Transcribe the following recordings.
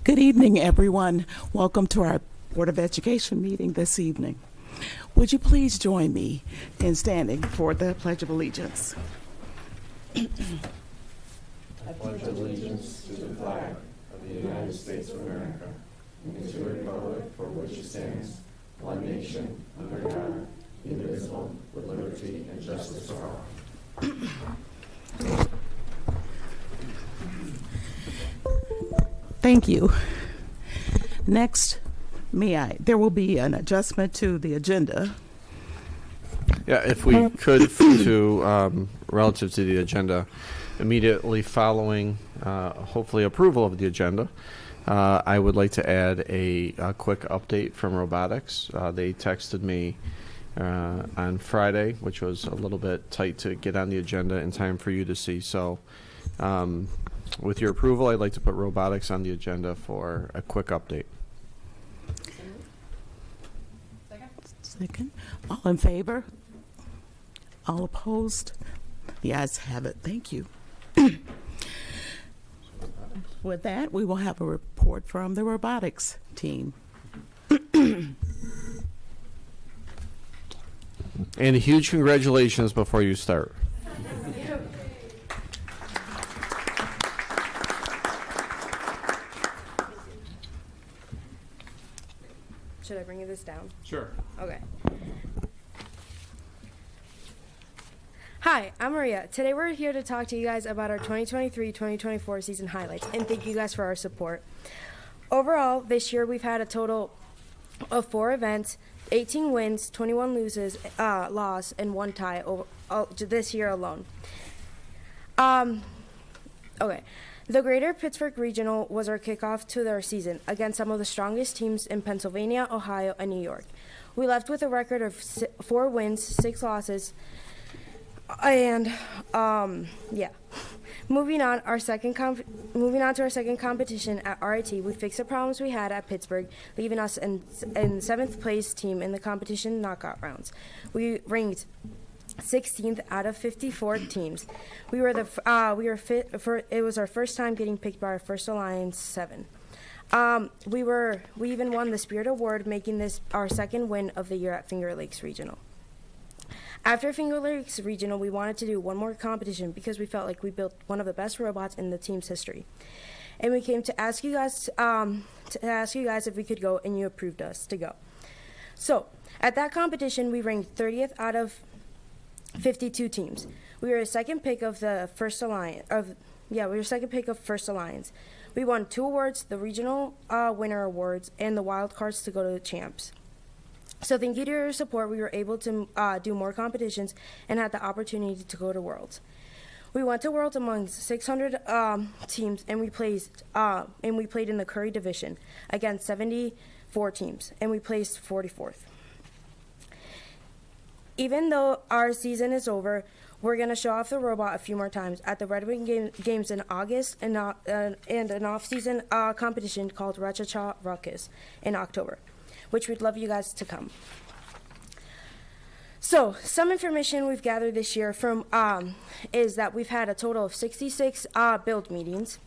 Good evening, everyone. Welcome to our Board of Education meeting this evening. Would you please join me in standing for the Pledge of Allegiance? I pledge allegiance to the flag of the United States of America and to the republic for which it stands, one nation, under God, indivisible, with liberty and justice for all. Thank you. Next, there will be an adjustment to the agenda. Yeah, if we could, to relative to the agenda, immediately following, hopefully, approval of the agenda, I would like to add a quick update from robotics. They texted me on Friday, which was a little bit tight to get on the agenda in time for you to see. So, with your approval, I'd like to put robotics on the agenda for a quick update. Second. All in favor? All opposed? The ayes have it. Thank you. With that, we will have a report from the robotics team. And a huge congratulations before you start. Should I bring you this down? Sure. Okay. Hi, I'm Maria. Today we're here to talk to you guys about our 2023-2024 season highlights, and thank you guys for our support. Overall, this year we've had a total of 4 events, 18 wins, 21 loss, and 1 tie this year alone. Okay. The Greater Pittsford Regional was our kickoff to our season against some of the strongest teams in Pennsylvania, Ohio, and New York. We left with a record of 4 wins, 6 losses, and Moving on to our second competition at RIT, we fixed the problems we had at Pittsburgh, leaving us in 7th place team in the competition knockout rounds. We ranked 16th out of 54 teams. It was our first time getting picked by our first Alliance 7. We even won the Spirit Award, making this our second win of the year at Finger Lakes Regional. After Finger Lakes Regional, we wanted to do one more competition because we felt like we built one of the best robots in the team's history. And we came to ask you guys if we could go, and you approved us to go. So, at that competition, we ranked 30th out of 52 teams. We were a second pick of the First Alliance. First Alliance. We won 2 awards, the regional winner awards, and the wild cards to go to the champs. So thank you to your support, we were able to do more competitions and had the opportunity to go to Worlds. We went to Worlds among 600 teams, and we played in the Curry division against 74 teams, and we placed 44th. Even though our season is over, we're going to show off the robot a few more times at the Red Wing Games in August and an off-season competition called Cha-Cha Ruckus in October, which we'd love you guys to come. So, some information we've gathered this year from is that we've had a total of 66 build meetings,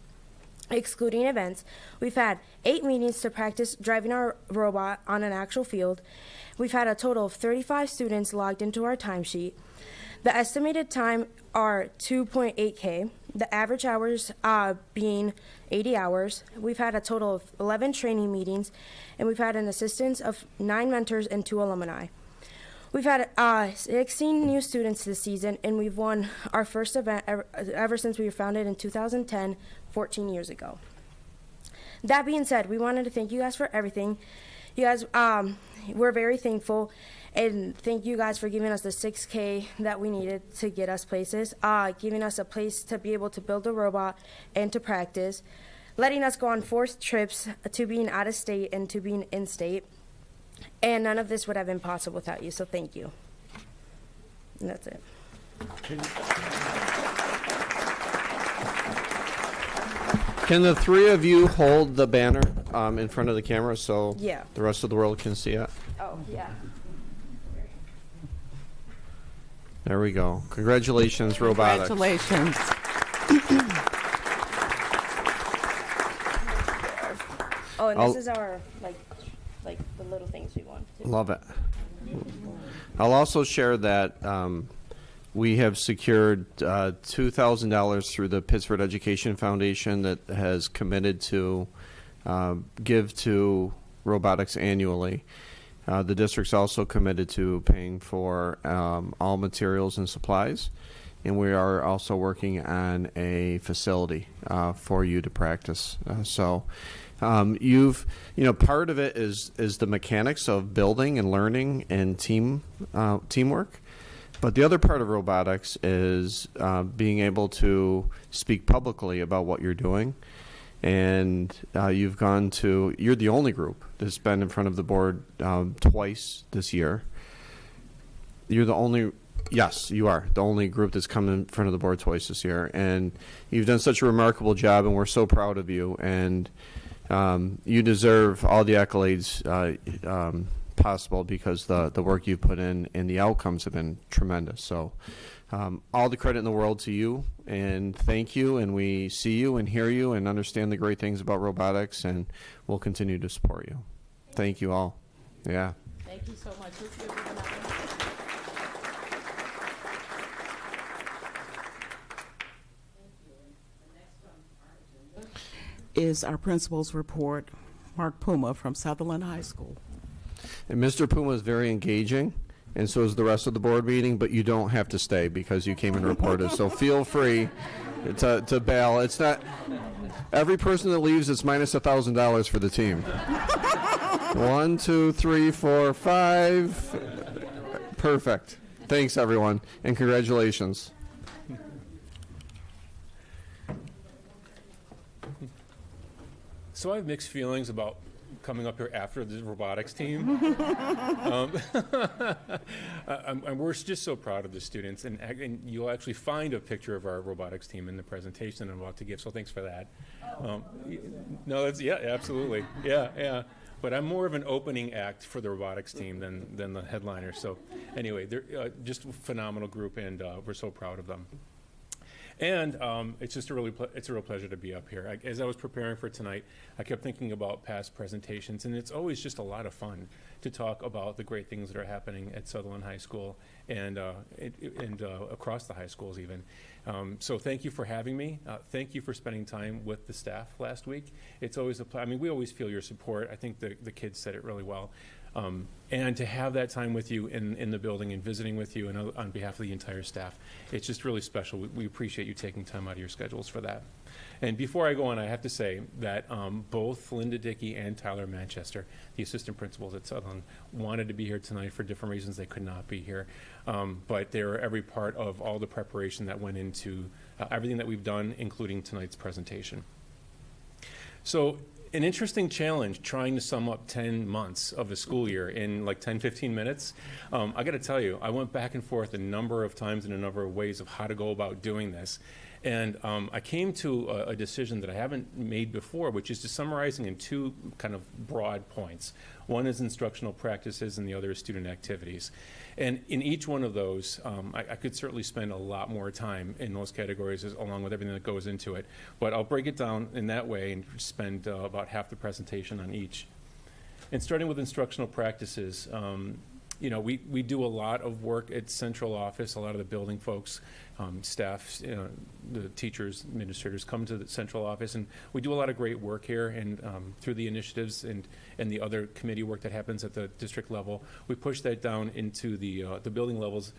excluding events. We've had 8 meetings to practice driving our robot on an actual field. We've had a total of 35 students logged into our timesheet. The estimated time are 2.8K, the average hours being 80 hours. We've had a total of 11 training meetings, and we've had an assistance of 9 mentors and 2 alumni. We've had 16 new students this season, and we've won our first event ever since we were founded in 2010, 14 years ago. That being said, we wanted to thank you guys for everything. You guys, we're very thankful, and thank you guys for giving us the $6K that we needed to get us places, giving us a place to be able to build a robot and to practice, letting us go on 4 trips to being out of state and to being in state, and none of this would have been possible without you, so thank you. And that's it. Can the 3 of you hold the banner in front of the camera so Yeah. the rest of the world can see it? Oh, yeah. There we go. Congratulations, robotics. Congratulations. Oh, and I'll- this is our like the little things we want to. Love it. I'll also share that we have secured $2,000 through the Pittsford Education Foundation that has committed to give to robotics annually. The district's also committed to paying for all materials and supplies, and we are also working on a facility for you to practice. Part of it is the mechanics of building and learning and teamwork. But the other part of robotics is being able to speak publicly about what you're doing. And you're the only group that's been in front of the board twice this year. Yes, you are the only group that's come in front of the board twice this year. And you've done such a remarkable job, and we're so proud of you. And you deserve all the accolades possible because the work you've put in and the outcomes have been tremendous. So all the credit in the world to you, and thank you, and we see you and hear you and understand the great things about robotics, and we'll continue to support you. Thank you all. Yeah. Thank you so much. Let's give them another. Is our principal's report, Mark Puma from Sutherland High School. And Mr. Puma is very engaging, and so is the rest of the board meeting, but you don't have to stay because you came and reported. So feel free to bail. It's not every person that leaves, it's minus $1,000 for the team. 1, 2, 3, 4, 5. Perfect. Thanks, everyone, and congratulations. So I have mixed feelings about coming up here after the robotics team. We're just so proud of the students, and you'll actually find a picture of our robotics team in the presentation I'm about to give, so thanks for that. No, yeah, absolutely. Yeah. But I'm more of an opening act for the robotics team than the headliner. So anyway, they're just a phenomenal group, and we're so proud of them. And it's just it's a real pleasure to be up here. As I was preparing for tonight, I kept thinking about past presentations, and it's always just a lot of fun to talk about the great things that are happening at Sutherland High School and across the high schools even. So thank you for having me. Thank you for spending time with the staff last week. It's always we always feel your support. I think the kids said it really well. And to have that time with you in the building and visiting with you and on behalf of the entire staff, it's just really special. We appreciate you taking time out of your schedules for that. And before I go on, I have to say that both Linda Dickey and Tyler Manchester, the assistant principals at Sutherland, wanted to be here tonight for different reasons. They could not be here. But they were every part of all the preparation that went into everything that we've done, including tonight's presentation. So an interesting challenge trying to sum up 10 months of a school year in like 10, 15 minutes. I got to tell you, I went back and forth a number of times in a number of ways of how to go about doing this. And I came to a decision that I haven't made before, which is to summarizing in two kind of broad points. One is instructional practices and the other is student activities. And in each one of those, I could certainly spend a lot more time in those categories along with everything that goes into it. But I'll break it down in that way and spend about half the presentation on each. And starting with instructional practices, we do a lot of work at central office. A lot of the building folks, staff, the teachers, administrators come to the central office, and we do a lot of great work here. And through the initiatives and the other committee work that happens at the district level, we push that down into the building levels.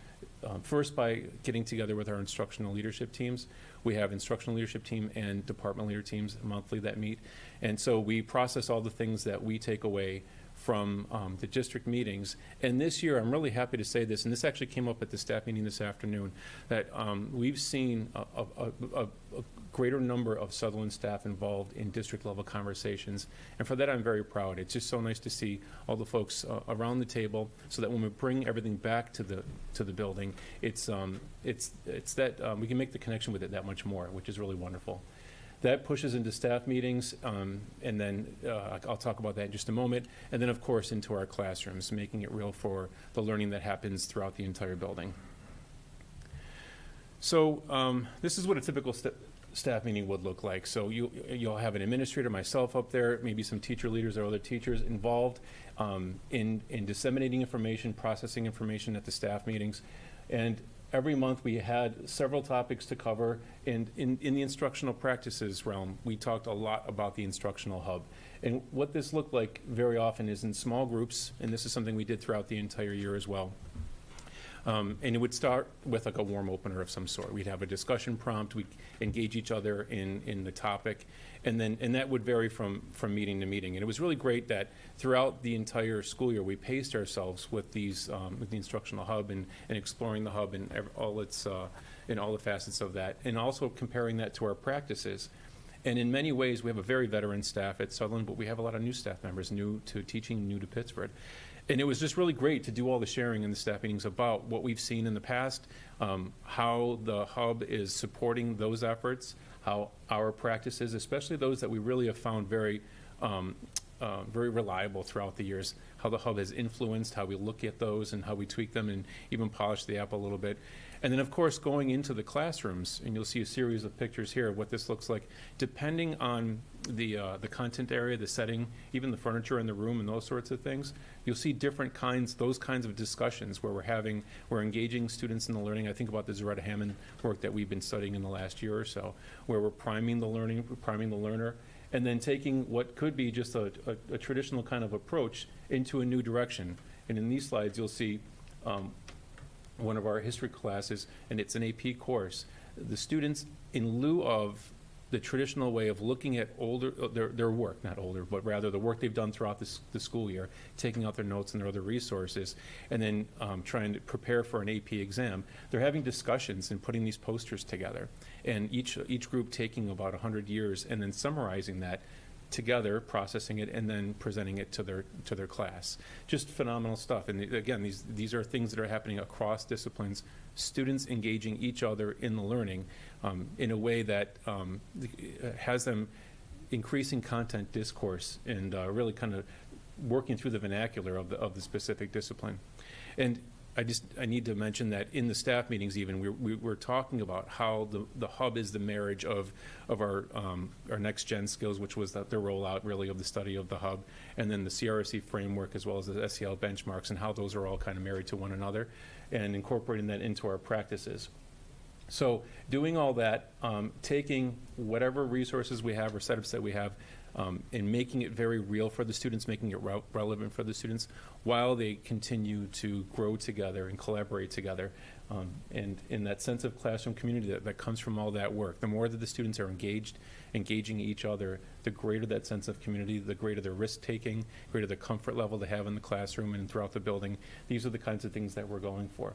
First, by getting together with our instructional leadership teams. We have instructional leadership team and department leader teams monthly that meet, and so we process all the things that we take away from the district meetings. And this year, I'm really happy to say this, and this actually came up at the staff meeting this afternoon, that we've seen a greater number of Sutherland staff involved in district level conversations. And for that, I'm very proud. It's just so nice to see all the folks around the table, so that when we bring everything back to the building, it's that we can make the connection with it that much more, which is really wonderful. That pushes into staff meetings, and then I'll talk about that in just a moment. And then, of course, into our classrooms, making it real for the learning that happens throughout the entire building. So this is what a typical staff meeting would look like. So you'll have an administrator, myself up there, maybe some teacher leaders or other teachers involved in disseminating information, processing information at the staff meetings. And every month we had several topics to cover. And in the instructional practices realm, we talked a lot about the instructional hub. And what this looked like very often is in small groups, and this is something we did throughout the entire year as well. And it would start with like a warm opener of some sort. We'd have a discussion prompt, we'd engage each other in the topic, and that would vary from meeting to meeting. And it was really great that throughout the entire school year, we paced ourselves with these, with the instructional hub and exploring the hub and all its, in all the facets of that, and also comparing that to our practices. And in many ways, we have a very veteran staff at Sutherland, but we have a lot of new staff members, new to teaching, new to Pittsford. And it was just really great to do all the sharing in the staff meetings about what we've seen in the past, how the hub is supporting those efforts, how our practices, especially those that we really have found very reliable throughout the years, how the hub has influenced how we look at those and how we tweak them and even polish the app a little bit. And then, of course, going into the classrooms, and you'll see a series of pictures here of what this looks like, depending on the content area, the setting, even the furniture in the room and those sorts of things, you'll see different kinds, those kinds of discussions where we're engaging students in the learning. I think about the Zaretta Hammond work that we've been studying in the last year or so, where we're priming the learner, and then taking what could be just a traditional kind of approach into a new direction. And in these slides, you'll see one of our history classes, and it's an AP course. The students, in lieu of the traditional way of looking at their work, not older, but rather the work they've done throughout the school year, taking out their notes and their other resources, and then trying to prepare for an AP exam, they're having discussions and putting these posters together. And each group taking about 100 years and then summarizing that together, processing it, and then presenting it to their class. Just phenomenal stuff. And again, these are things that are happening across disciplines, students engaging each other in the learning in a way that has them increasing content discourse and really kind of working through the vernacular of the specific discipline. And I need to mention that in the staff meetings even, we're talking about how the hub is the marriage of our next gen skills, which was the rollout really of the study of the hub, and then the CRSE framework as well as the SEL benchmarks, and how those are all kind of married to one another, and incorporating that into our practices. So doing all that, taking whatever resources we have or setups that we have, and making it very real for the students, making it relevant for the students while they continue to grow together and collaborate together. And in that sense of classroom community that comes from all that work, the more that the students are engaging each other, the greater that sense of community, the greater their risk-taking, greater the comfort level they have in the classroom and throughout the building. These are the kinds of things that we're going for.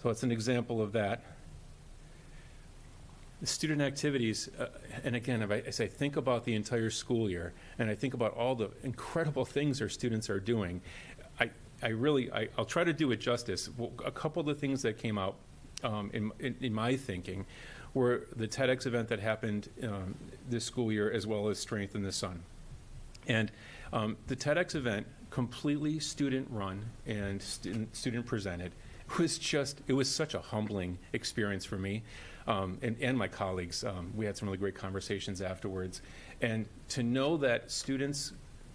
So it's an example of that. The student activities, and again, as I think about the entire school year, and I think about all the incredible things our students are doing, I'll try to do it justice. Well, a couple of the things that came out in my thinking were the TEDx event that happened this school year, as well as Strength in the Sun. And the TEDx event, completely student-run and student presented, it was such a humbling experience for me. And my colleagues. We had some really great conversations afterwards. And to know that students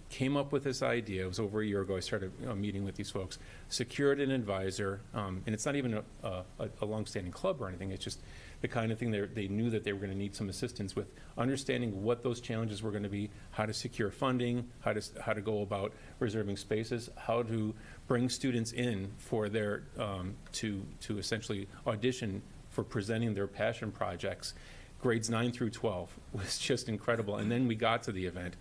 came up with this idea, it was over a year ago, I started meeting with these folks, secured an advisor, and it's not even a long-standing club or anything, it's just the kind of thing they knew that they were going to need some assistance with, understanding what those challenges were going to be, how to secure funding, how to go about reserving spaces, how to bring students in for their, to essentially audition for presenting their passion projects. Grades 9 through 12 was just incredible. And then we got to the event,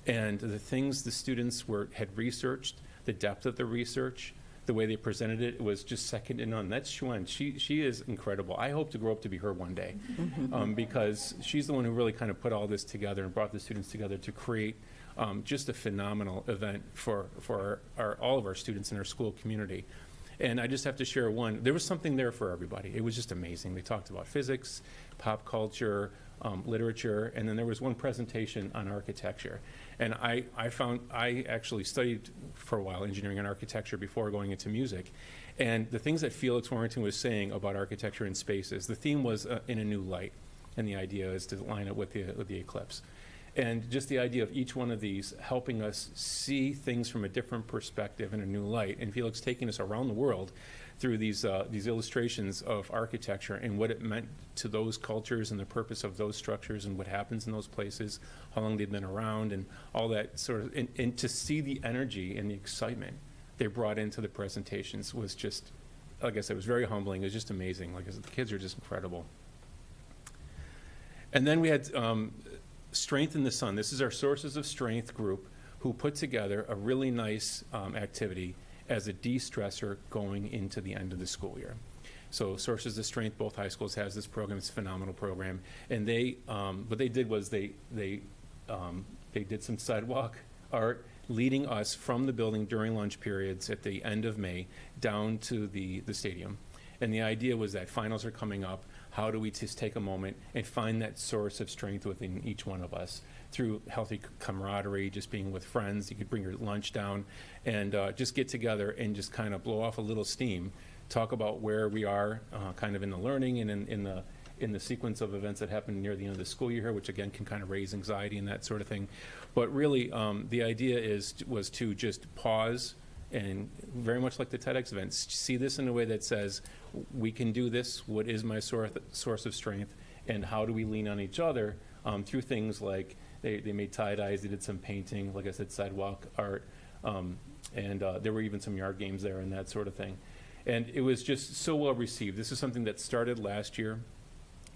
and the things the students had researched, the depth of the research, the way they presented it, was just second to none. That's Shuen. She is incredible. I hope to grow up to be her one day, because she's the one who really kind of put all this together and brought the students together to create just a phenomenal event for all of our students in our school community. And I just have to share one. There was something there for everybody. It was just amazing. They talked about physics, pop culture, literature, and then there was one presentation on architecture. And I actually studied for a while engineering and architecture before going into music. And the things that Felix Warrington was saying about architecture and spaces, the theme was in a new light. and the idea is to line up with the eclipse. And just the idea of each one of these helping us see things from a different perspective and a new light. And Felix taking us around the world through these illustrations of architecture and what it meant to those cultures and the purpose of those structures and what happens in those places, how long they've been around, and all that sort of, and to see the energy and the excitement they brought into the presentations was just, like I said, it was very humbling. It was just amazing. Like I said, the kids are just incredible. And then we had Strength in the Sun. This is our Sources of Strength group who put together a really nice activity as a de-stressor going into the end of the school year. So Sources of Strength, both high schools has this program. It's a phenomenal program. And they, what they did was they did some sidewalk art leading us from the building during lunch periods at the end of May down to the stadium. And the idea was that finals are coming up. How do we just take a moment and find that source of strength within each one of us through healthy camaraderie, just being with friends. You could bring your lunch down and just get together and just kind of blow off a little steam, talk about where we are kind of in the learning and in the sequence of events that happen near the end of the school year, which again can kind of raise anxiety and that sort of thing. But really, the idea was to just pause and, very much like the TEDx events, see this in a way that says, we can do this, what is my source of strength, and how do we lean on each other through things like they made tie-dyes, they did some painting, like I said, sidewalk art, and there were even some yard games there and that sort of thing. And it was just so well received. This is something that started last year,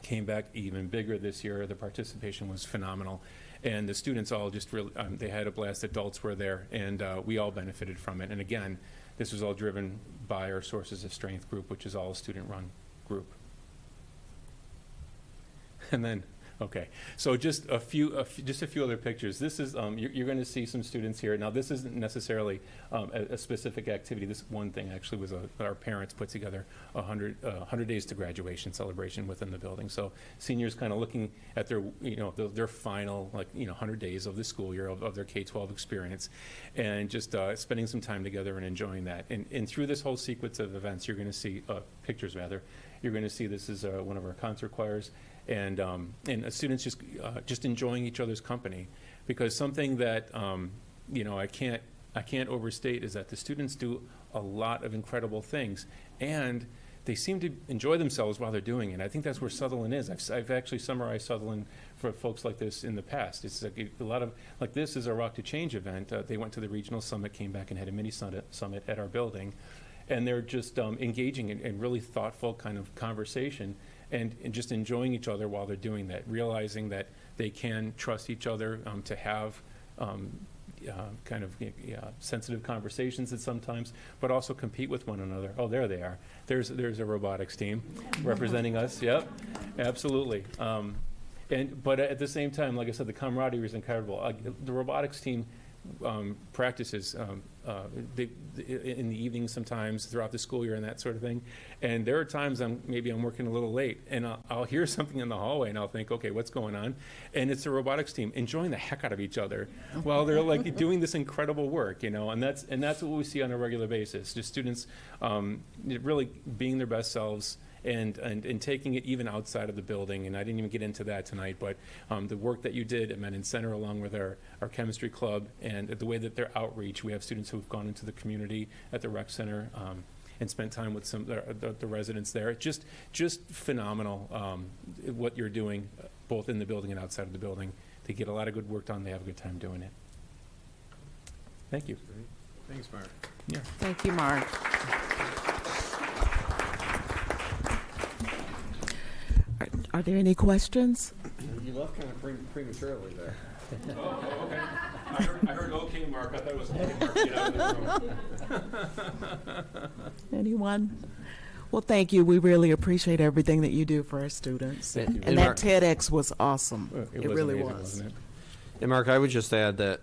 came back even bigger this year. The participation was phenomenal. And the students all just really, they had a blast. Adults were there, and we all benefited from it. And again, this was all driven by our Sources of Strength group, which is all a student-run group. And then, okay, so just a few other pictures. This is you're going to see some students here. Now, this isn't necessarily a specific activity. This one thing actually was our parents put together 100 days to graduation celebration within the building. So seniors kind of looking at their their final 100 days of the school year of their K-12 experience, and just spending some time together and enjoying that. And through this whole sequence of events, you're going to see pictures rather. You're going to see this is one of our concert choirs. And students just enjoying each other's company, because something that I can't overstate is that the students do a lot of incredible things, and they seem to enjoy themselves while they're doing it. I think that's where Sutherland is. I've actually summarized Sutherland for folks like this in the past. It's like a lot of, like, this is a Rock to Change event. They went to the regional summit, came back and had a mini summit at our building, and they're just engaging in really thoughtful kind of conversation. And just enjoying each other while they're doing that, realizing that they can trust each other to have kind of sensitive conversations at sometimes, but also compete with one another. Oh, there they are. There's a robotics team representing us. Yep, absolutely. But at the same time, like I said, the camaraderie is incredible. The robotics team practices in the evenings sometimes throughout the school year and that sort of thing. And there are times I'm working a little late and I'll hear something in the hallway and I'll think, okay, what's going on? And it's the robotics team enjoying the heck out of each other while they're like doing this incredible work, and that's what we see on a regular basis. Just students really being their best selves. And taking it even outside of the building, and I didn't even get into that tonight, but the work that you did at Menon Center along with our chemistry club and the way that their outreach, we have students who have gone into the community at the rec center and spent time with some the residents there. Just phenomenal what you're doing both in the building and outside of the building. They get a lot of good work done. They have a good time doing it. Thank you. Great. Thanks, Mark. Yeah. Thank you, Mark. Are there any questions? You left kind of prematurely there. Oh, okay. I heard okay, Mark. I thought it was okay, Mark. Get out of the room. Anyone? Well, thank you. We really appreciate everything that you do for our students. Thank you. And that TEDx was awesome. It was really amazing, was. wasn't it? And Mark, I would just add that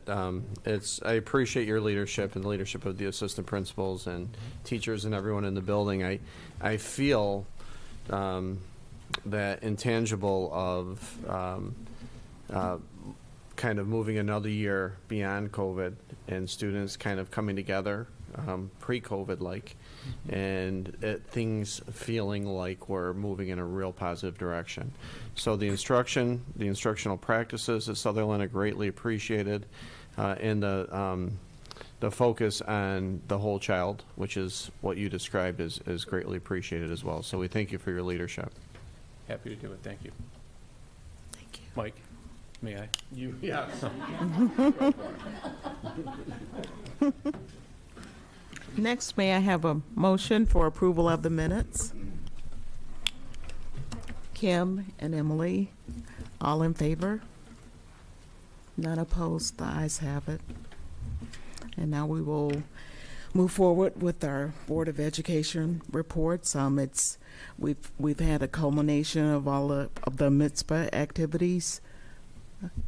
I appreciate your leadership and the leadership of the assistant principals and teachers and everyone in the building. I feel that intangible of kind of moving another year beyond COVID and students kind of coming together pre-COVID, like, and things feeling like we're moving in a real positive direction. So the instructional practices at Sutherland are greatly appreciated, and the focus on the whole child, which is what you described, is greatly appreciated as well. So we thank you for your leadership. Happy to do it. Thank you. Thank you. Mike, may I? You, yeah. Next, may I have a motion for approval of the minutes? Kim and Emily, all in favor? None opposed, the ayes have it. And now we will move forward with our Board of Education reports. We've had a culmination of all of the mitzvah activities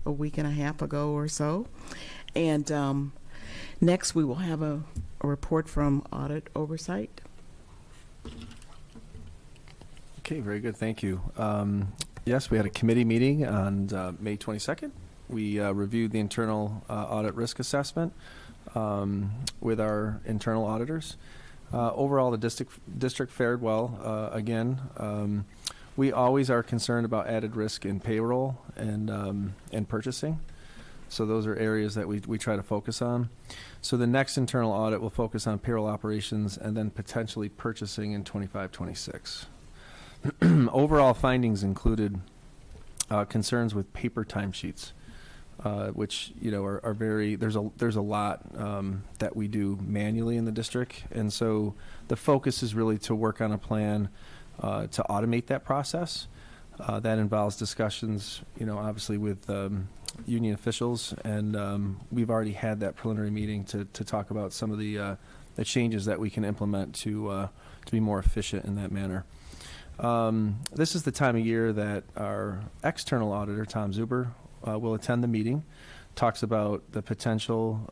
a week and a half ago or so. And next we will have a report from Audit Oversight. Okay, very good. Thank you. Yes, we had a committee meeting on May 22nd. We reviewed the internal audit risk assessment with our internal auditors. Overall, the district fared well. Again, we always are concerned about added risk in payroll and purchasing. So those are areas that we try to focus on. So the next internal audit will focus on payroll operations and then potentially purchasing in 25-26. Overall findings included concerns with paper timesheets, which are very there's a lot that we do manually in the district, and so the focus is really to work on a plan to automate that process. That involves discussions, obviously with union officials, and we've already had that preliminary meeting to talk about some of the changes that we can implement to be more efficient in that manner. This is the time of year that our external auditor, Tom Zuber, will attend the meeting, talks about the potential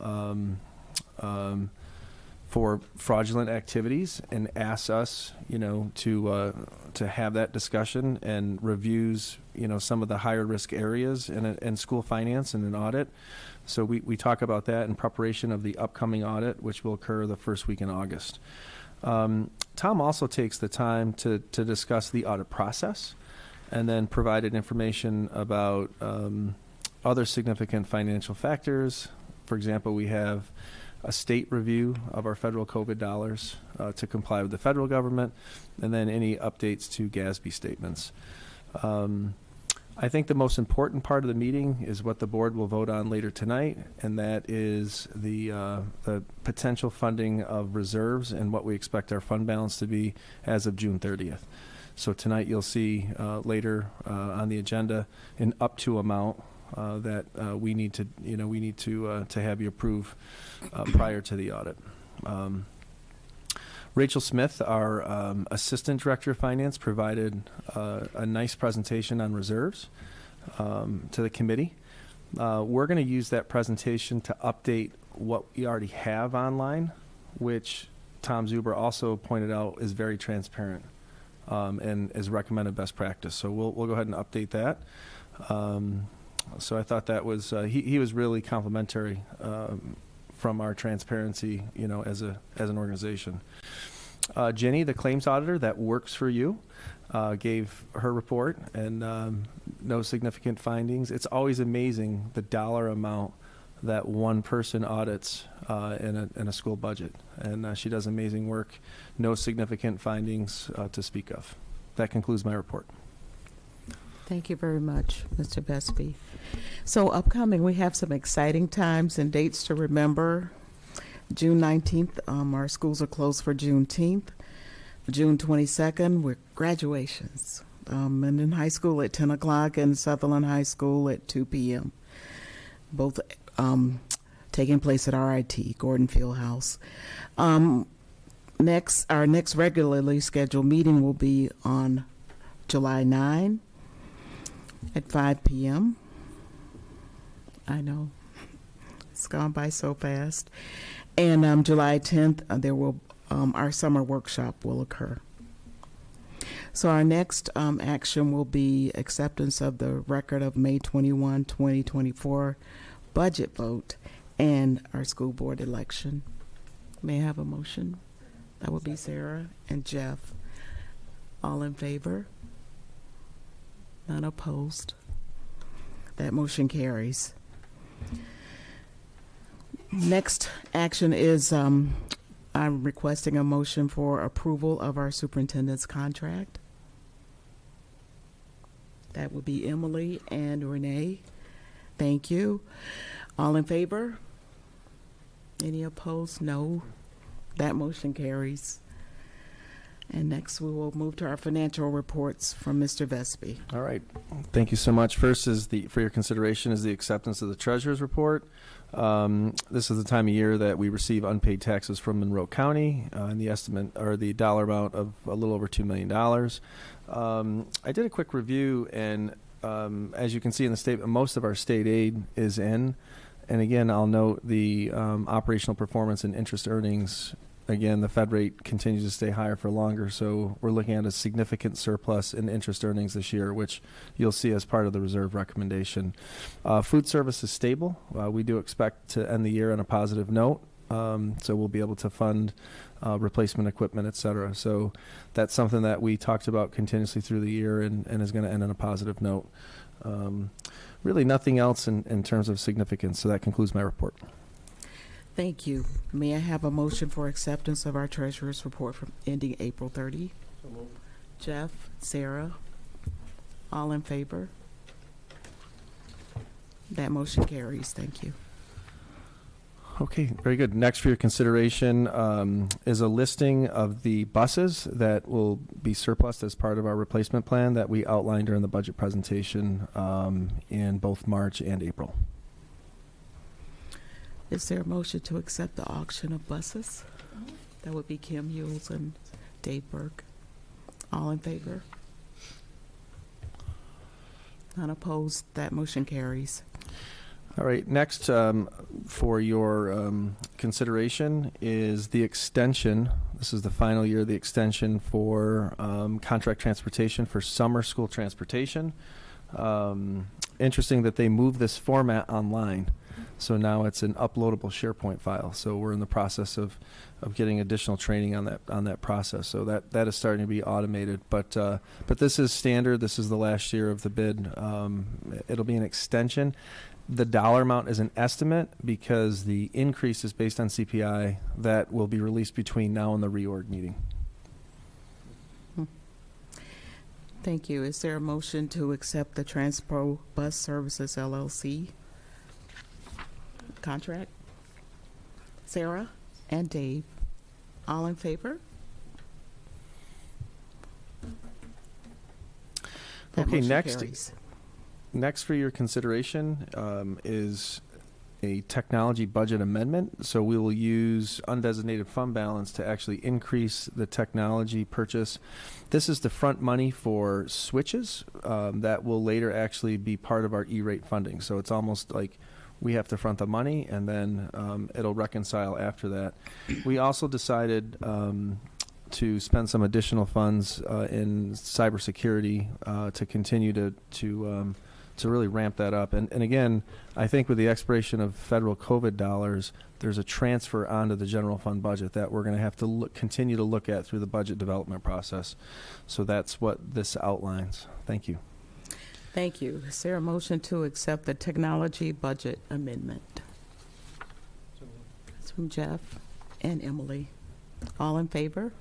for fraudulent activities, and asks us, to have that discussion, and reviews, some of the higher risk areas in school finance and an audit. So we talk about that in preparation of the upcoming audit, which will occur the first week in August. Tom also takes the time to discuss the audit process, and then provided information about other significant financial factors. For example, we have a state review of our federal COVID dollars to comply with the federal government, and then any updates to GASB statements. I think the most important part of the meeting is what the board will vote on later tonight, and that is the potential funding of reserves and what we expect our fund balance to be as of June 30th. So tonight you'll see later on the agenda an up to amount that we need to have you approve prior to the audit. Rachel Smith, our Assistant Director of Finance, provided a nice presentation on reserves to the committee. We're going to use that presentation to update what we already have online, which Tom Zuber also pointed out is very transparent and is recommended best practice. So we'll go ahead and update that. So I thought that was he was really complimentary from our transparency, as an organization. Jenny, the claims auditor that works for you, gave her report, and no significant findings. It's always amazing the dollar amount that one person audits in a school budget, and she does amazing work. No significant findings to speak of. That concludes my report. Thank you very much, Mr. Besby. So upcoming, we have some exciting times and dates to remember. June 19th, our schools are closed for Juneteenth. June 22nd, we're graduations. And in high school at 10 o'clock and Sutherland High School at 2 p.m. Both taking place at RIT, Gordon Fieldhouse. Our next regularly scheduled meeting will be on July 9 at 5 p.m. I know, it's gone by so fast. And July 10th, our summer workshop will occur. So our next action will be acceptance of the record of May 21, 2024 budget vote and our school board election. May I have a motion? That would be Sarah and Jeff. All in favor? None opposed? That motion carries. Next action is I'm requesting a motion for approval of our superintendent's contract. That would be Emily and Renee. Thank you. All in favor? Any opposed? No. That motion carries. And next, we will move to our financial reports from Mr. Vespi. All right. Thank you so much. First is for your consideration is the acceptance of the treasurer's report. This is the time of year that we receive unpaid taxes from Monroe County, and the estimate or the dollar amount of a little over $2 million. I did a quick review, and as you can see in the statement, most of our state aid is in. And again, I'll note the operational performance and interest earnings. Again, the Fed rate continues to stay higher for longer, so we're looking at a significant surplus in interest earnings this year, which you'll see as part of the reserve recommendation. Food service is stable. We do expect to end the year on a positive note, so we'll be able to fund replacement equipment, et cetera. So that's something that we talked about continuously through the year and is going to end on a positive note. Really nothing else in terms of significance, so that concludes my report. Thank you. May I have a motion for acceptance of our treasurer's report from ending April 30? Jeff, Sarah, all in favor? That motion carries. Thank you. Okay, very good. Next for your consideration is a listing of the buses that will be surplus as part of our replacement plan that we outlined during the budget presentation in both March and April. Is there a motion to accept the auction of buses? That would be Kim Hewells and Dave Burke. All in favor? None opposed. That motion carries. All right, next for your consideration is the extension. This is the final year of the extension for contract transportation for summer school transportation. Interesting that they moved this format online. So now it's an uploadable SharePoint file. So we're in the process of getting additional training on that process. So that is starting to be automated. But this is standard. This is the last year of the bid. It'll be an extension. The dollar amount is an estimate because the increase is based on CPI that will be released between now and the reorg meeting. Thank you. Is there a motion to accept the Transpro Bus Services LLC contract? Sarah and Dave, all in favor? That Okay, motion next. carries. Next for your consideration is a technology budget amendment. So we will use undesignated fund balance to actually increase the technology purchase. This is the front money for switches that will later actually be part of our E-rate funding. So it's almost like we have to front the money and then it'll reconcile after that. We also decided to spend some additional funds in cybersecurity to continue to really ramp that up. And again, I think with the expiration of federal COVID dollars, there's a transfer onto the general fund budget that we're going to have to continue to look at through the budget development process. So that's what this outlines. Thank you. Thank you. Is there a motion to accept the technology budget amendment? It's from Jeff and Emily. All in favor?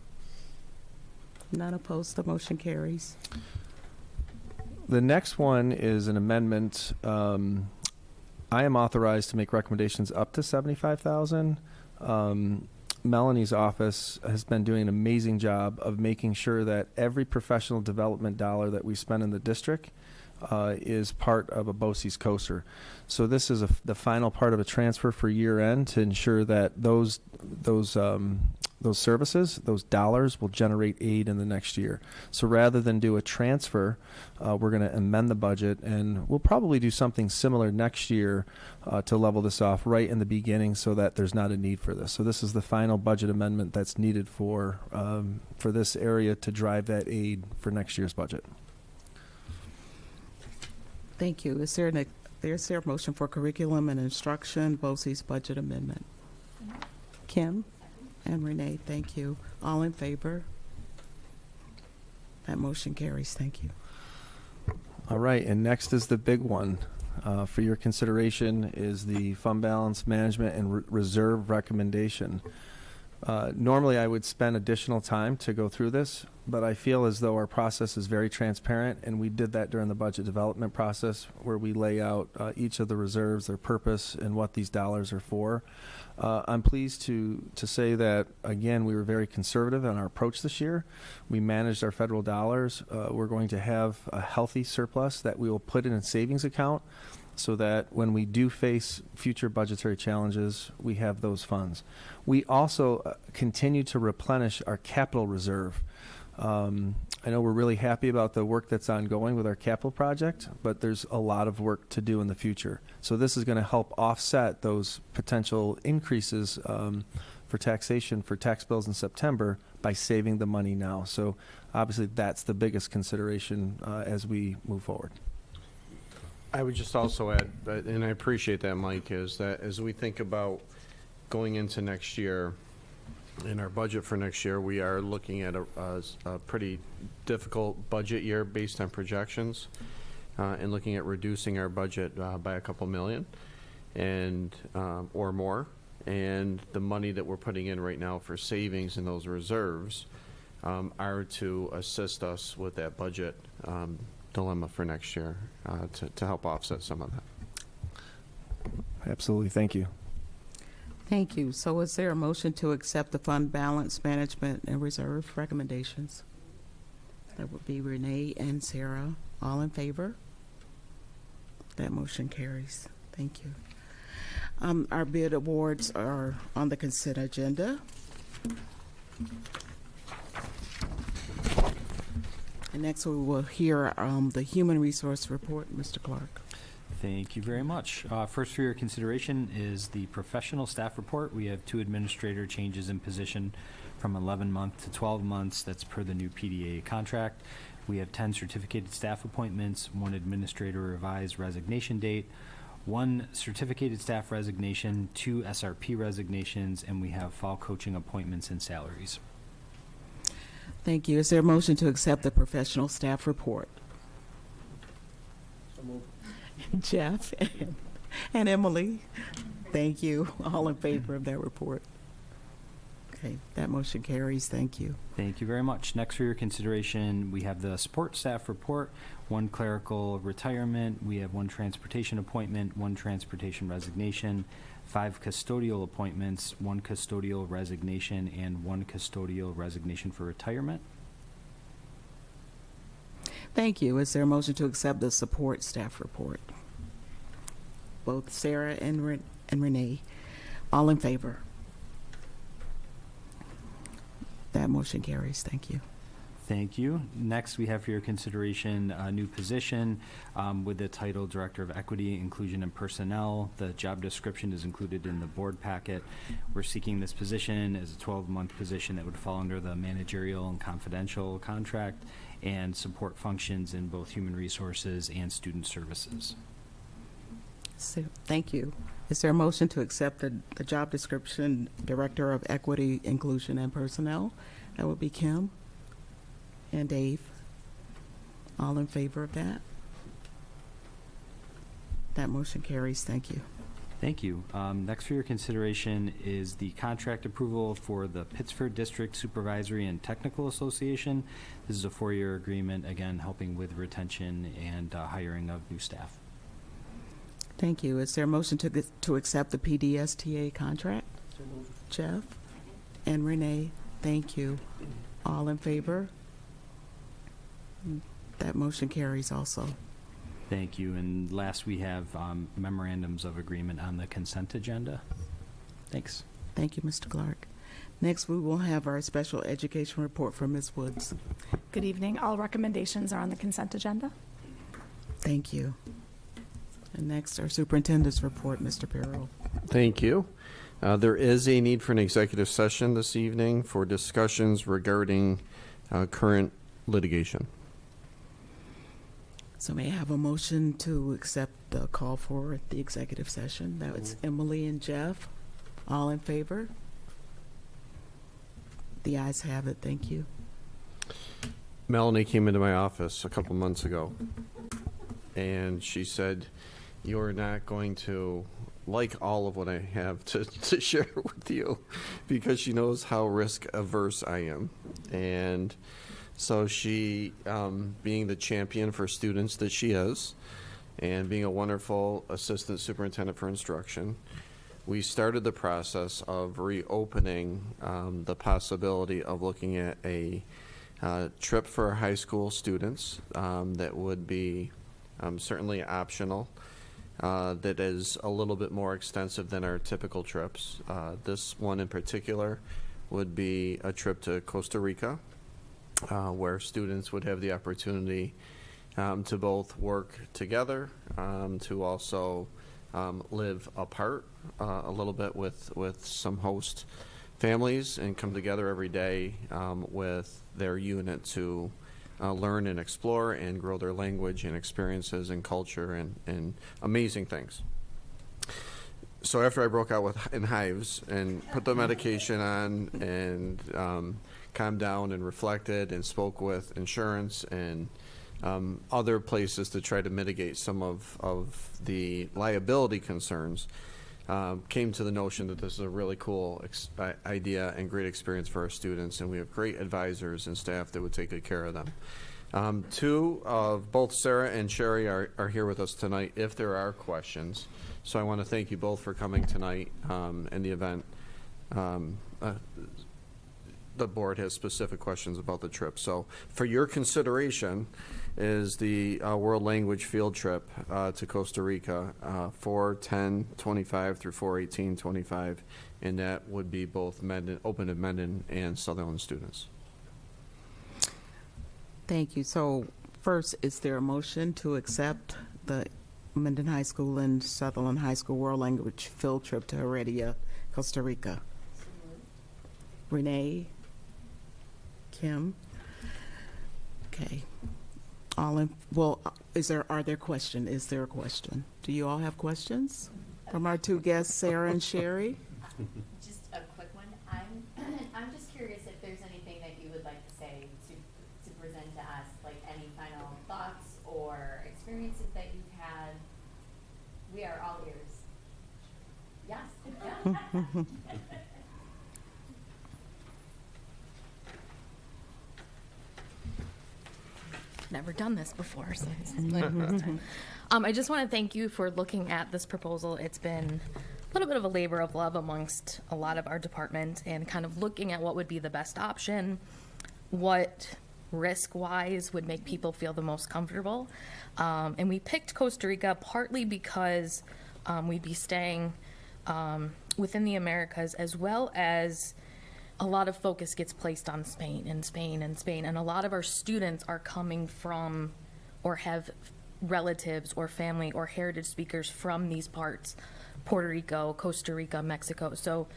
None opposed. The motion carries. The next one is an amendment. I am authorized to make recommendations up to $75,000. Melanie's office has been doing an amazing job of making sure that every professional development dollar that we spend in the district is part of a BOCES COSER. So this is the final part of a transfer for year end to ensure that those services, those dollars, will generate aid in the next year. So rather than do a transfer, we're going to amend the budget, and we'll probably do something similar next year to level this off right in the beginning so that there's not a need for this. So this is the final budget amendment that's needed for this area to drive that aid for next year's budget. Thank you. Is there a motion for curriculum and instruction, BOCES budget amendment? Kim? and Renee, thank you. All in favor? That motion carries. Thank you. All right, and next is the big one. For your consideration is the fund balance management and reserve recommendation. Normally, I would spend additional time to go through this, but I feel as though our process is very transparent, and we did that during the budget development process, where we lay out each of the reserves, their purpose, and what these dollars are for. I'm pleased to say that, again, we were very conservative in our approach this year. We managed our federal dollars. We're going to have a healthy surplus that we will put in a savings account, so that when we do face future budgetary challenges, we have those funds. We also continue to replenish our capital reserve. I know we're really happy about the work that's ongoing with our capital project, but there's a lot of work to do in the future. So this is going to help offset those potential increases for taxation for tax bills in September by saving the money now. So obviously that's the biggest consideration as we move forward. I would just also add, and I appreciate that, Mike, is that as we think about going into next year, in our budget for next year, we are looking at a pretty difficult budget year based on projections, and looking at reducing our budget by a couple million and or more. And the money that we're putting in right now for savings in those reserves are to assist us with that budget dilemma for next year, to help offset some of that. Absolutely. Thank you. Thank you. So is there a motion to accept the fund balance management and reserve recommendations? That would be Renee and Sarah. All in favor? That motion carries. Thank you. Our bid awards are on the consent agenda. And next we will hear the human resource report. Mr. Clark. Thank you very much. First for your consideration is the professional staff report. We have 2 administrator changes in position from 11 months to 12 months. That's per the new PDA contract. We have 10 certificated staff appointments, 1 administrator revised resignation date, 1 certificated staff resignation, 2 SRP resignations, and we have fall coaching appointments and salaries. Thank you. Is there a motion to accept the professional staff report? So moved. Jeff and Emily, thank you. All in favor of that report? Okay, that motion carries. Thank you. Thank you very much. Next for your consideration, we have the support staff report, 1 clerical retirement. We have 1 transportation appointment, 1 transportation resignation, 5 custodial appointments, 1 custodial resignation, and 1 custodial resignation for retirement. Thank you. Is there a motion to accept the support staff report? Both Sarah and Renee. All in favor? That motion carries. Thank you. Thank you. Next, we have for your consideration a new position with the title Director of Equity, Inclusion, and Personnel. The job description is included in the board packet. We're seeking this position as a 12-month position that would fall under the managerial and confidential contract and support functions in both human resources and student services. So, thank you. Is there a motion to accept the job description, Director of Equity, Inclusion, and Personnel? That would be Kim and Dave. All in favor of that? That motion carries. Thank you. Thank you. Next for your consideration is the contract approval for the Pittsford District Supervisory and Technical Association. This is a 4-year agreement, again, helping with retention and hiring of new staff. Thank you. Is there a motion to accept the PDSTA contract? So moved. Jeff and Renee, thank you. All in favor? That motion carries also. Thank you. And last, we have memorandums of agreement on the consent agenda. Thanks. Thank you, Mr. Clark. Next, we will have our special education report from Ms. Woods. Good evening. All recommendations are on the consent agenda. Thank you. And next, our superintendent's report, Mr. Perro. Thank you. There is a need for an executive session this evening for discussions regarding current litigation. So may I have a motion to accept the call for the executive session? That was Emily and Jeff. All in favor? The ayes have it. Thank you. Melanie came into my office a couple months ago, and she said, "You're not going to like all of what I have to share with you," because she knows how risk averse I am. And so she, being the champion for students that she is, and being a wonderful assistant superintendent for instruction, we started the process of reopening the possibility of looking at a trip for our high school students that would be certainly optional, that is a little bit more extensive than our typical trips. This one in particular would be a trip to Costa Rica, where students would have the opportunity to both work together, to also live apart a little bit with some host families, and come together every day with their unit to learn and explore and grow their language and experiences and culture and amazing things. So after I broke out in hives and put the medication on and calmed down and reflected and spoke with insurance and other places to try to mitigate some of the liability concerns, came to the notion that this is a really cool idea and great experience for our students, and we have great advisors and staff that would take good care of them. Two of both Sarah and Sherry are here with us tonight if there are questions. So I want to thank you both for coming tonight and the event. The board has specific questions about the trip. So for your consideration is the World Language Field Trip to Costa Rica, 4/10/25 through 4/18/25, and that would be both open to Mendon and Sutherland students. Thank you. So first, is there a motion to accept the Mendon High School and Sutherland High School World Language Field Trip to Heredia, Costa Rica? Renee? Kim? Okay. Are there questions? Is there a question? Do you all have questions from our two guests, Sarah and Sherry? Just a quick one. I'm just curious if there's anything that you would like to say to present to us, like any final thoughts or experiences that you've had. We are all ears. Yes. Never done this before, so this is my first time. I just want to thank you for looking at this proposal. It's been a little bit of a labor of love amongst a lot of our department, and kind of looking at what would be the best option, what risk-wise would make people feel the most comfortable. And we picked Costa Rica partly because we'd be staying within the Americas, as well as a lot of focus gets placed on Spain and Spain and Spain, and a lot of our students are coming from or have relatives or family or heritage speakers from these parts, Puerto Rico, Costa Rica, Mexico. So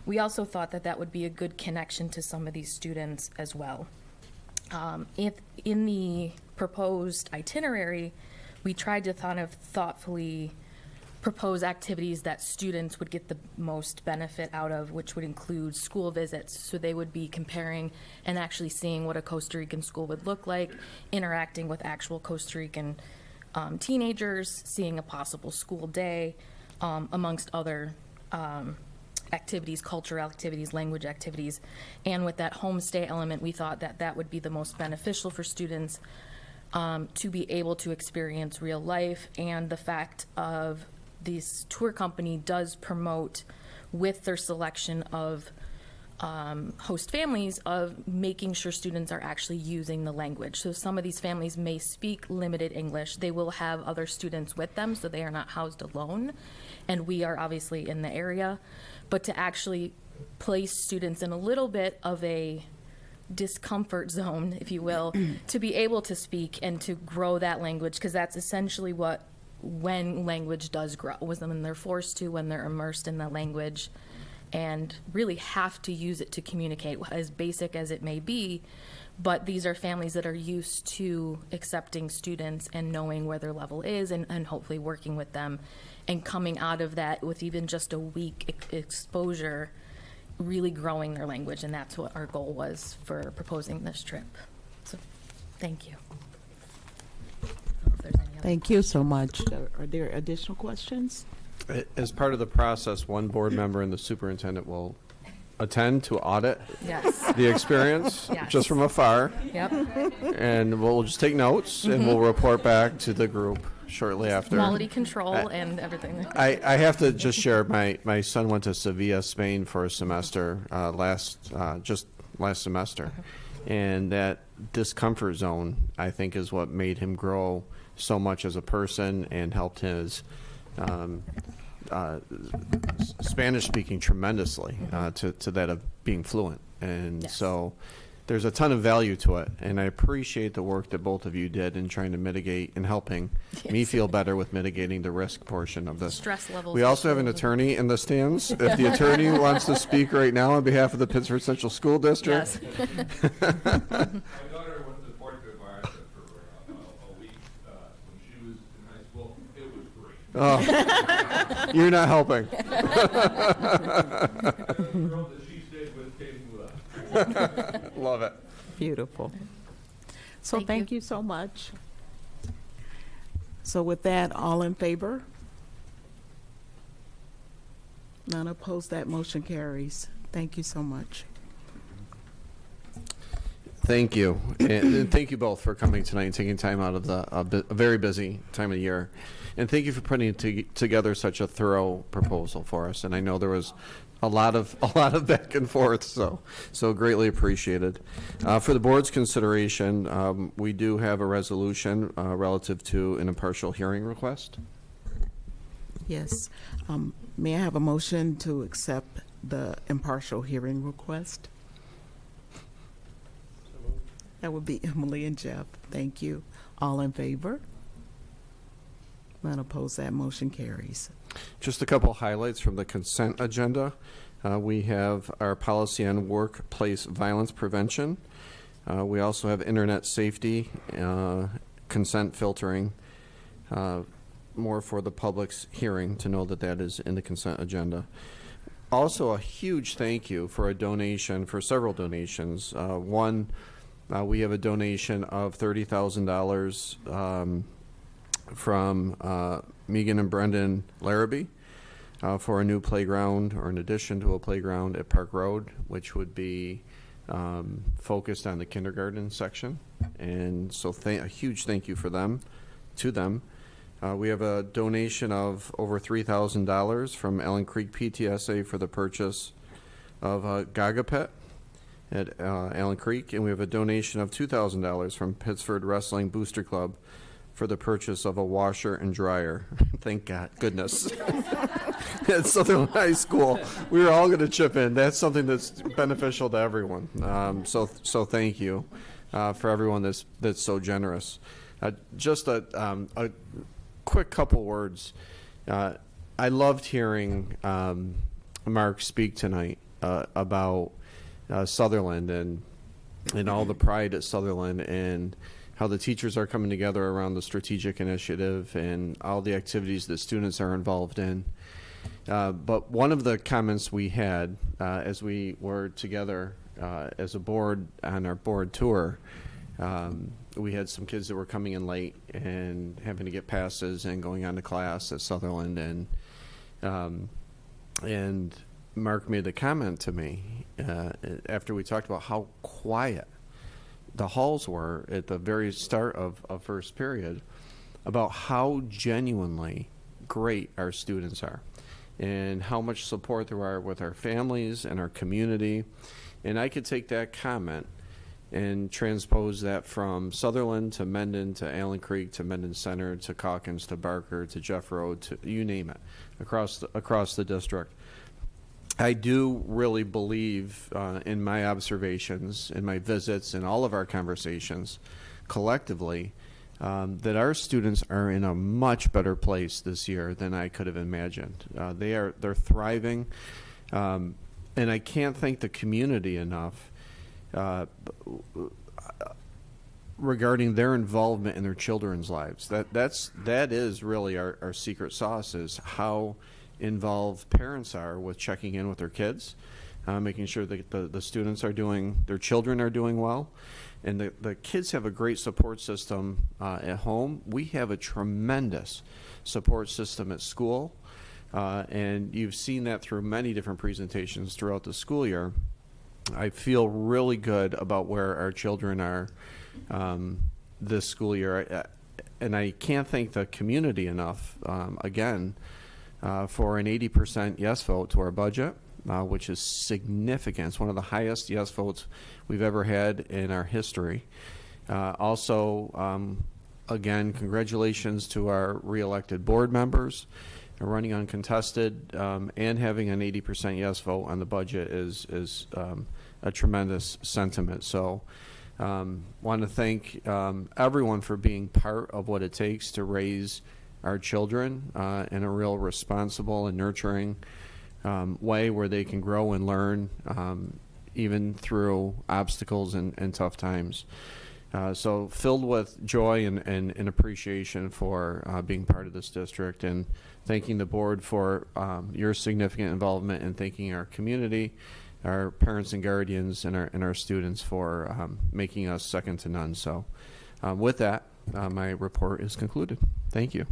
we also thought that that would be a good connection to some of these students as well. If in the proposed itinerary, we tried to kind of thoughtfully propose activities that students would get the most benefit out of, which would include school visits. So they would be comparing and actually seeing what a Costa Rican school would look like, interacting with actual Costa Rican teenagers, seeing a possible school day, amongst other activities, cultural activities, language activities. And with that homestay element, we thought that that would be the most beneficial for students to be able to experience real life, and the fact of this tour company does promote, with their selection of host families, of making sure students are actually using the language. So some of these families may speak limited English. They will have other students with them, so they are not housed alone. And we are obviously in the area. But to actually place students in a little bit of a discomfort zone, if you will, to be able to speak and to grow that language, because that's essentially what, when language does grow, was when they're forced to, when they're immersed in the language and really have to use it to communicate, as basic as it may be. But these are families that are used to accepting students and knowing where their level is, and hopefully working with them, and coming out of that with even just a week exposure really growing their language, and that's what our goal was for proposing this trip. So, thank you. I don't know if there's any other Thank you so much. Are there additional questions? As part of the process, one board member and the superintendent will attend to audit Yes. the experience Yes. just from afar, Yep. and we'll just take notes and we'll report back to the group shortly after. Quality control and everything. I have to just share, my son went to Sevilla, Spain for a semester just last semester, and that discomfort zone, I think, is what made him grow so much as a person and helped his Spanish speaking tremendously to that of being fluent. And Yes. so there's a ton of value to it, and I appreciate the work that both of you did in trying to mitigate and helping me feel better with mitigating the risk portion of this. Stress levels. We also have an attorney in the stands. If the attorney wants to speak right now on behalf of the Pittsford Central School District. Yes. My daughter went to Portugal for a week when she was in high school. It was great. Oh, you're not helping. The girl that she stayed with came with us. Love it. Beautiful. So Thank thank you. you so much. So with that, all in favor? None opposed, that motion carries. Thank you so much. Thank you. And thank you both for coming tonight and taking time out of a very busy time of the year. And thank you for putting together such a thorough proposal for us. And I know there was a lot of back and forth, so greatly appreciated. For the board's consideration, we do have a resolution relative to an impartial hearing request. Yes. May I have a motion to accept the impartial hearing request? That would be Emily and Jeff. Thank you. All in favor? None opposed, that motion carries. Just a couple highlights from the consent agenda. We have our policy on workplace violence prevention. We also have internet safety, consent filtering, more for the public's hearing to know that that is in the consent agenda. Also, a huge thank you for a donation, for several donations. One, we have a donation of $30,000 from Megan and Brendan Larrabee for a new playground, or in addition to a playground at Park Road, which would be focused on the kindergarten section. And so a huge thank you to them. We have a donation of over $3,000 from Allen Creek PTSA for the purchase of a Gaga Pet at Allen Creek, and we have a donation of $2,000 from Pittsford Wrestling Booster Club for the purchase of a washer and dryer. Thank God, goodness. At Sutherland High School, we were all going to chip in. That's something that's beneficial to everyone. So thank you for everyone that's so generous. Just a quick couple words. I loved hearing Mark speak tonight about Sutherland and all the pride at Sutherland, and how the teachers are coming together around the strategic initiative and all the activities that students are involved in. But one of the comments we had as we were together as a board on our board tour, we had some kids that were coming in late and having to get passes and going on to class at Sutherland, and Mark made the comment to me after we talked about how quiet the halls were at the very start of first period, about how genuinely great our students are and how much support there are with our families and our community. And I could take that comment and transpose that from Sutherland to Mendon to Allen Creek to Mendon Center to Calkins to Barker to Jeff Road to you name it, across the district. I do really believe in my observations, in my visits, and all of our conversations collectively, that our students are in a much better place this year than I could have imagined. They're thriving, and I can't thank the community enough regarding their involvement in their children's lives. That is really our secret sauce, is how involved parents are with checking in with their kids, making sure that the students are doing, their children are doing well. And the kids have a great support system at home. We have a tremendous support system at school. And you've seen that through many different presentations throughout the school year. I feel really good about where our children are this school year. And I can't thank the community enough, again, for an 80% yes vote to our budget, which is significant. It's one of the highest yes votes we've ever had in our history. Also, again, congratulations to our re-elected board members. Running uncontested and having an 80% yes vote on the budget is a tremendous sentiment. So want to thank everyone for being part of what it takes to raise our children in a real responsible and nurturing way where they can grow and learn even through obstacles and tough times. So filled with joy and appreciation for being part of this district, and thanking the board for your significant involvement, and thanking our community, our parents and guardians, and our students for making us second to none. So with that, my report is concluded. Thank you.